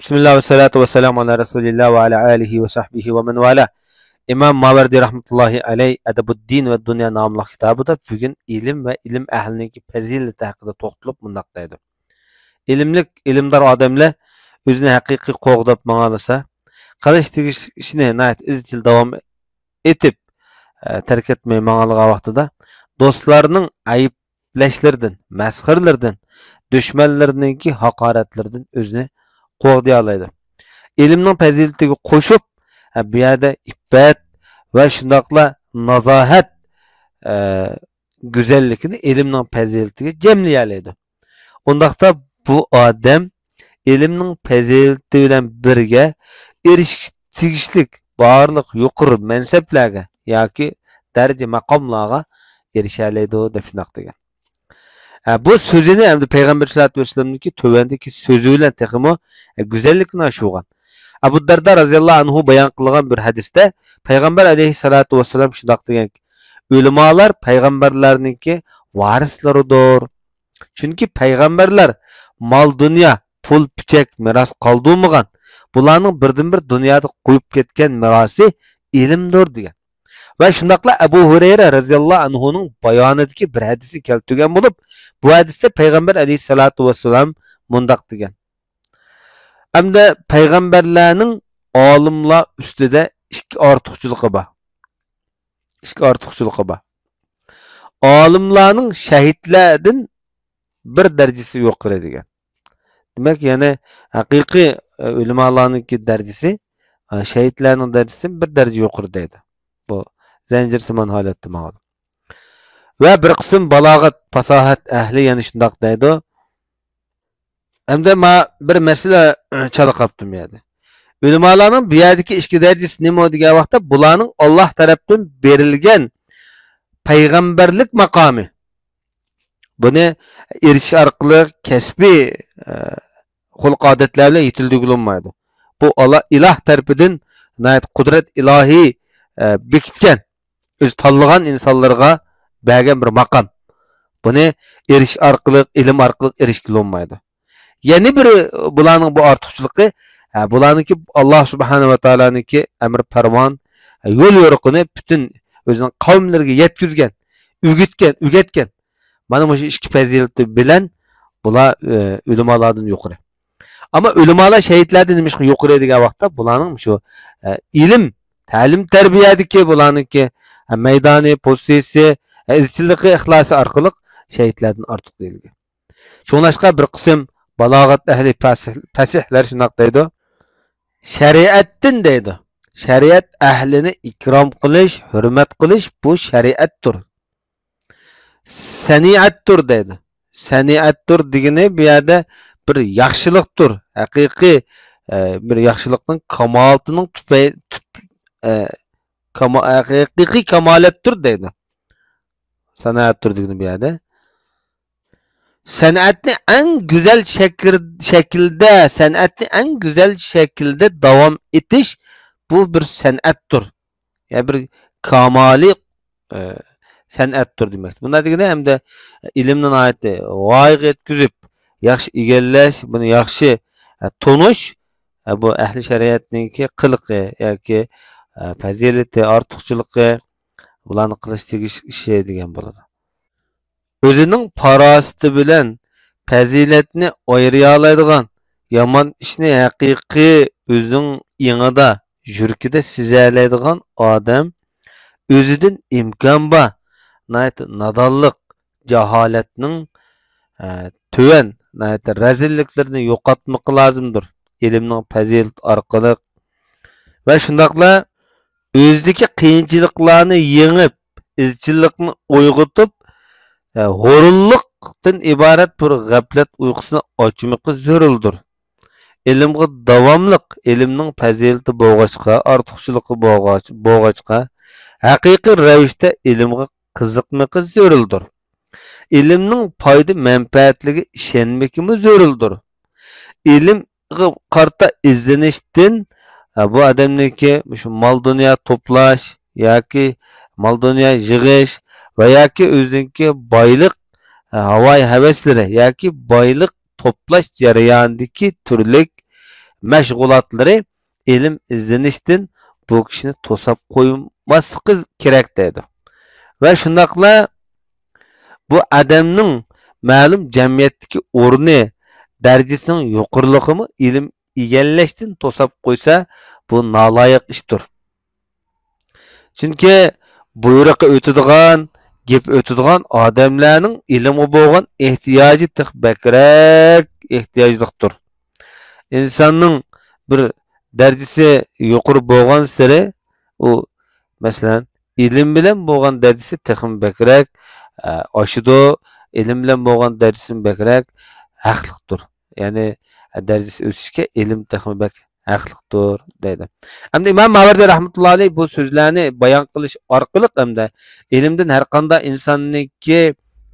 Bismillah ve salatu ve selamu ala Resulillah ve ala alihi ve sahbihi ve men vala. İmam Maverdi rahmetullahi aleyh Edebuddin ve Dünya namlı kitabıda bugün ilim ve ilim ehliniki fezileti hakkında to'xtalib mundaq deydi. İlimdar odamlar o'zini haqiqiy qo'g'dab mang'alasa, qilish tegish ishni izchil davom etib tark etmay mang'algan vaqtida do'stlarining ayblashlaridan, masxirlardan, dushmanlariningki haqoratlardan o'zini qo'g'day İlimning fazilatiga qo'shib, bu yerda iffat va shundoqla nazohat go'zalligini ilimning fazilatiga jamlayalaydi. Undaqda bu odam ilimning fazilati bilan birga erishish tegishlik barliq yuqori mansablarga yoki daraja maqomlarga erishalaydi deb shundoq degan. Bu sözünü hem de Peygamber sallallahu aleyhi ve sellem'deki tövendeki sözüyle tekimi güzellikini aşıgan. Abu Darda radıyallahu anhu bayan kılgan bir hadiste Peygamber aleyhissalatu vesselam şundak degan ki, ulamalar peygamberlerinki varislarıdır. Çünkü peygamberler mal dünya, pul piçek miras kaldırmagan. Bularning birden bir dünyada koyup ketken mirası ilimdir degan. Ve şundaqla Ebu Hureyre radıyallahu anhu'nun bayanındaki bir hadisi keltirgen bulup, bu hadiste Peygamber aleyhissalatu vesselam mundaq degan. Hem de peygamberlerinin alimlar üstüde iki artıqçılığı var. İki artıqçılığı var. Alimlarning şehitlerden bir derecesi yuqori degan. Demek yani haqiqiy ulamalarninki derecesi şehitlerning derecesidan bir derece yuqori deydi. Bu zincirsimon holatda ma'lum. Ve bir kısım balagat, fasahat ehli yani shundoq deydi. Hamda ma bir masala chalaqaptim yani. Ulamalarning bu yerdagi ikki darajasi nima degan vaqtda bularning Alloh tarafdan berilgan payg'ambarlik maqomi. Buni erishish orqali kasbiy xulq odatlar bilan yetildirilmaydi. Bu Allah iloh tarafidan qudrat ilohiy bekitken, öz tanlagan insanlarga bergen bir makam. Bunu eriş arqılıq, ilim arqılıq erişkili olmaydı. Yeni bir bularning bu artıqçılığı, bularninki Allah subhanahu wa ta'ala'nınki emir ferman, yol yoruqını bütün özünün kavimlerine yetkizgen, ügetken. Bana bu iki fazileti bilen bular ulamalardan yuqori. Ama ulamalar şehitlerden demiş ki yuqori degan vaqtda bularning şu ilim ta'lim tarbiyadagi bularniki maydoni, pozitsiyasi, izchilligi, ixlosi orqali shahidlardan ortiq deyilgan. Shunlashqa bir qism balog'at ahli fasihlar shundoq deydi. Shariatdan deydi. Shariat ahlini ikrom qilish, hurmat qilish bu shariatdir. Saniatdir deydi. Saniatdir degani bu yerda bir yaxshilikdir. Haqiqiy bir yaxshilikning kamolatining haqiqiy kamolatdir deydi. Sanatdir degani bu yerda. Sanatni en güzel şekilde devam etiş bu bir sanatdir. Yani bir kamali sanatdir demek. Bunda degani hem de ilimden ayeti vayg etkizip yaxshi egallash, buni yaxshi tonish bu ahli shariatninki qiliqi yoki fazilati, ortiqchiligi bularni qilish tegish ishi degan bo'ladi. O'zining farosati bilan fazilatni ayriya oladigan, yomon ishni haqiqiy o'zining yengida, yurkida seza oladigan odam o'zidan imkon bor nadonlik, jaholatning tuvan, razilliklarni yo'qotmoq lozimdir. İlimning fazilat orqali va shundoqla o'zidagi qiyinchiliklarni yengib, izchillikni uyg'otib, g'ururlikdan iborat bir g'aflat uyqusini ochmoqi zarurdir. Ilmga davomliq, ilmning fazilati bo'lg'achqa, ortiqchiligi bo'lg'achqa, haqiqiy ravishda ilmga qiziqmoqi zarurdir. İlimning foyda manfaatligi ishonmoqimiz zarurdir. İlimga qarta izlanishdan bu adamniki şu mal dünya toplash yoki mal dünya yig'ish va yoki o'ziniki boylik havoy havaslari yoki boylik toplash jarayonidagi turli mashg'ulotlari ilm izlanishdan bu kishini to'sab qo'ymaslik kerak deydi. Va shundaqla bu odamning ma'lum jamiyatdagi o'rni darajasining yuqoriligimi ilm egallashdan to'sab qo'ysa bu noloyiq ishdir. Chunki buyruqqa o'tadigan, gap o'tadigan odamlarning ilmi bo'lgan ehtiyoji bakrak ehtiyojliqdir. İnsanning bir darajasi yuqori bo'lgan sari u masalan ilm bilan bo'lgan darajasi texim bakrak oshidi, ilm bilan bo'lgan darajasi bakrak haqliqdir. Ya'ni darajasi o'sishga ilm texim bak haqliqdir deydi. Hamda İmam Mavardi rahmetullohi alayhi bu so'zlarni bayon qilish orqali hamda ilmdan har qanday insonniki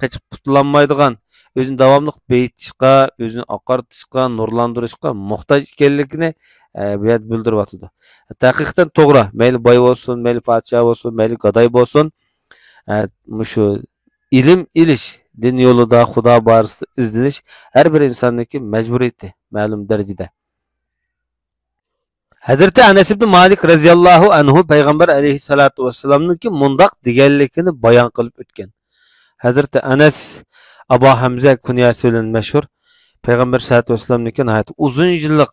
qochib qutulolmaydigan o'zini davomli beyitishga, o'zini oqartishga, nurlantirishga muhtoj ekanligini bu yerda bildiryapti. Haqiqatan to'g'ri. Mayli boy bo'lsin, mayli podshoh bo'lsin, mayli gadoy bo'lsin, shu ilm ilish, din yo'lida Xudo borasida izlanish har bir insonniki majburiyati ma'lum darajada. Hazreti Anas ibn Malik radhiyallohu anhu payg'ambar alayhissalatu vassalamniki mundoq deganligini bayon qilib o'tgan. Hazreti Anas Abu Hamza kunyasi bilan mashhur payg'ambar sallallohu alayhi vasallamniki nihoyat uzun yillik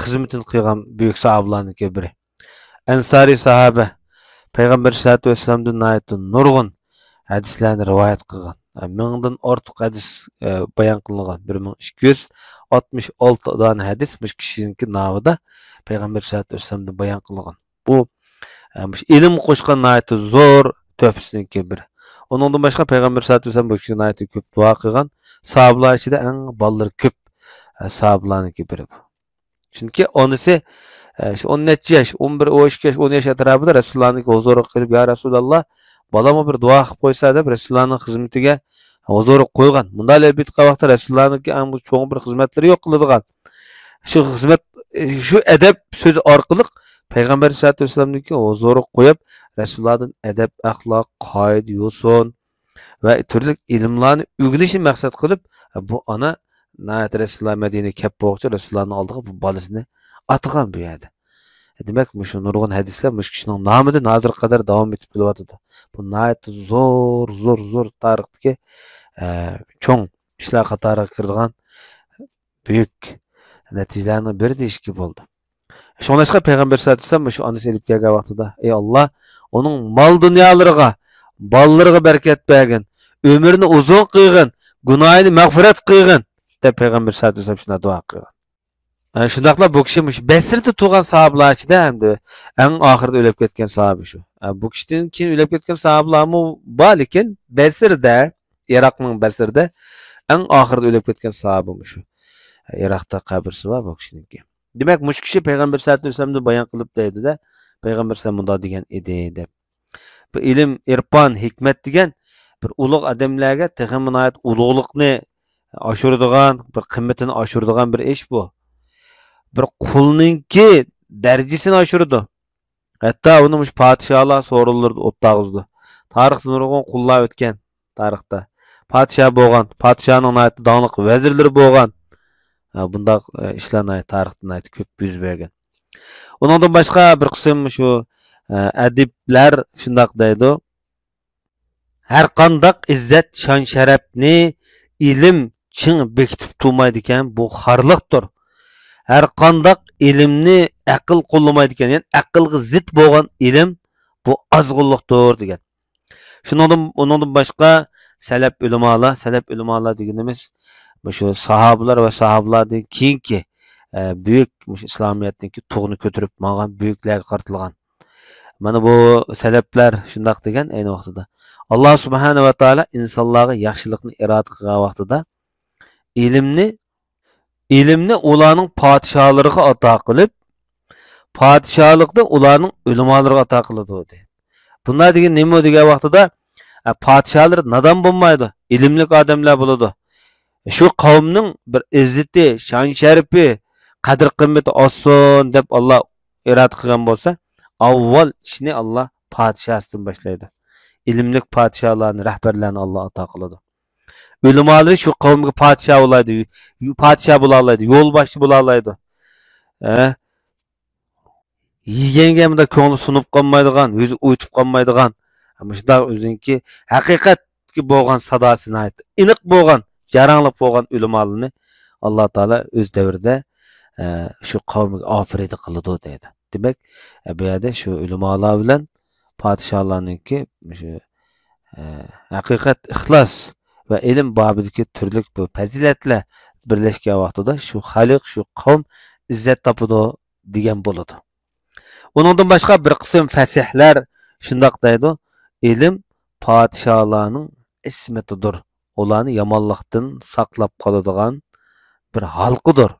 xizmatini qilgan buyuk sahobalarning biri. Ansari sahoba payg'ambar sallallohu alayhi vasallamdan nihoyat nurg'un hadislarni rivoyat qilgan. Mingdan ortiq hadis bayon qilingan. 1266 dona hadis bu kishininki nomida payg'ambar sallallohu alayhi vasallamdan bayon qilingan. Bu ilm qo'shgan nihoyat zo'r to'pisiniki biri. Onundan başqa payg'ambar sallallohu alayhi vasallam bu kishini nihoyat ko'p duo qilgan. Sahobalar ichida eng ballar ko'p sahobalarniki biri bu. Chunki onisi shu 10 necha yosh, 11, 12 yosh, 10 yosh atrofida Rasulullohning huzuriga kelib, "Ya Rasululloh, balama bir duo qilib qo'ysa" deb Rasulullohning xizmatiga huzuriga qo'ygan. Bunday bitqa vaqtda Rasulullohning eng cho'ng bir xizmatlari yo'q qiladigan. Shu xizmat, shu adab so'zi orqali payg'ambar sallallohu alayhi vasallamniki huzuriga qo'yib, Rasulullohdan adab, axloq, qoida, yo'sin va turli ilmlarni o'rganishni maqsad qilib, bu ona Nayat Rasululloh Madinaga kelib bo'lg'cha Rasulullohning oldiga bu bolasini atgan bu yerda. Demak, shu nurg'un hadislar mush kishining nomidan hozir qadar davom etib kelyapti. Bu nayat zo'r tarixdagi cho'ng ishlar qatoriga kiradigan buyuk natijalarning biri deyishki bo'ldi. Şoňlaşqa payg'ambar sallallohu alayhi vasallam shu onasi elib kelgan vaqtida, "Ey Alloh, uning mol dunyolariga, bolalariga barakat bergin, ömrünü uzun qilgin, gunohini mag'firat qilgin" deb payg'ambar sallallohu alayhi vasallam shuna duo qilgan. Shundaqla bu kishi Basrda tug'an sahobalar ichida hamda eng oxirida o'lib ketgan sahoba shu. Bu kishidan keyin o'lib ketgan sahobalarmi bor, lekin Basrda, Iroqning Basrda eng oxirida o'lib ketgan sahoba shu. Iroqda qabrisi bor bu kishiniki. Demak, mush kishi payg'ambar sallallohu alayhi vasallamni bayon qilib deydi-da, payg'ambar sallallohu alayhi vasallam degan edi deb. Bu ilm, irfon, hikmat degan bir ulug' odamlarga texminayat ulug'liqni oshiradigan, bir qimmatini oshiradigan bir ish bu. Bir qulninki darajasini oshirdi. Hatto uni mush podshohlar so'rinlardi, o'tdag'izdi. Tarixda nurg'un qullar o'tgan tarixda. Podshoh bo'lgan, podshohning nihoyat donliq vazirlari bo'lgan. Bundaq ishlarni tarixdan ko'p yuz bergan. Uningdan boshqa bir qism shu adiblar shundaq deydi. Har qandaq izzat, shon sharafni ilm ching bekitib turmaydi ekan, bu xorliqdir. Har qandaq ilmni aql qo'llamaydi ekan, ya'ni aqlga zid bo'lgan ilm bu ozg'unlikdir degan. Uningdan boshqa salaf ulamolar deganimiz shu sahobalar va sahobalardan keyingi büyük İslamiyetdagi tug'ni ko'tarib ma'gan büyüklarga qartilgan. Mana bu salaflar shundaq degan ayni vaqtida. Alloh subhanahu va taolo insonlarga yaxshilikni iroda qilgan vaqtida ilmni ularning podshohlariga ato qilib, podshohlikni ularning ulamolariga ato qiladi dedi. Bunlar degan nima degan vaqtida podshohlar nadon bo'lmaydi, ilmli odamlar bo'ladi. Şu qavmning bir izzati, shon sharifi, qadr qimmati olsin deb Alloh iroda qilgan bo'lsa, avval ishni Alloh podshohdan boshlaydi. Ilmli podshohlarni, rahbarlarni Alloh ato qiladi. Ulamolar shu qavmga podshoh bo'ladi, yo'lboshchi bo'la oladi. Yegenge mında ko'ngli sunib qolmaydigan, o'zi o'ytib qolmaydigan, shunday o'ziniki haqiqatga bo'lgan sadosini aytdi. Iniq bo'lgan, jarangliq bo'lgan ulamolarni Alloh taolo o'z davrida shu qavmiga ofirida qiladi deydi. Demak, bu yerda shu ulamolar bilan podshohlarningki shu haqiqat, ixlos va ilm babidagi turli bu fazilatlar birlashgan vaqtida shu xalq, shu qavm izzat topadi degan bo'ladi. Onundan başqa bir qism fasihlar shundoq deydi, ilm podshohlarning ismatidir. Ularni yomonlikdan saqlab qoladigan bir halqidir.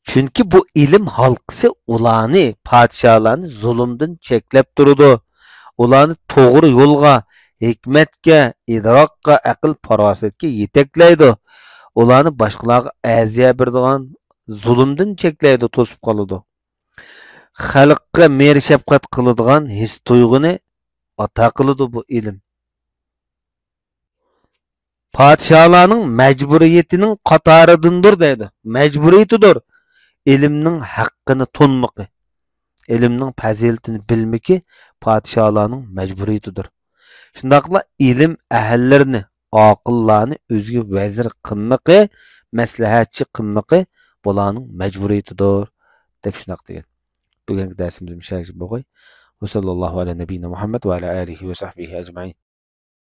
Chunki bu ilm halqisi ularni podshohlarni zulmdan cheklab turadi. Ularni to'g'ri yo'lga, hikmatga, idrokqa, aql farosatga yetaklaydi. Ularni boshqalarga aziya beradigan zulmdan cheklaydi, to'sib qoladi. Xalqqa mehr shafqat qiladigan his tuyg'uni ata qiladi bu ilm. Podshohlarning majburiyatining qatoridandir deydi. Majburiyatidir. Ilmning haqqini tunmaqi, ilmning fazilatini bilmiki podshohlarning majburiyatidir. Shundaqla ilm ahllarini, oqillarni o'ziga vazir qilmaqi, maslahatchi qilmaqi bularning majburiyatidir deb shunaq degan. Bugungi darsimiz mushakil bo'lg'ay. Va sallallohu ala nabiyina Muhammad va ala alihi va sahbihi ajma'in.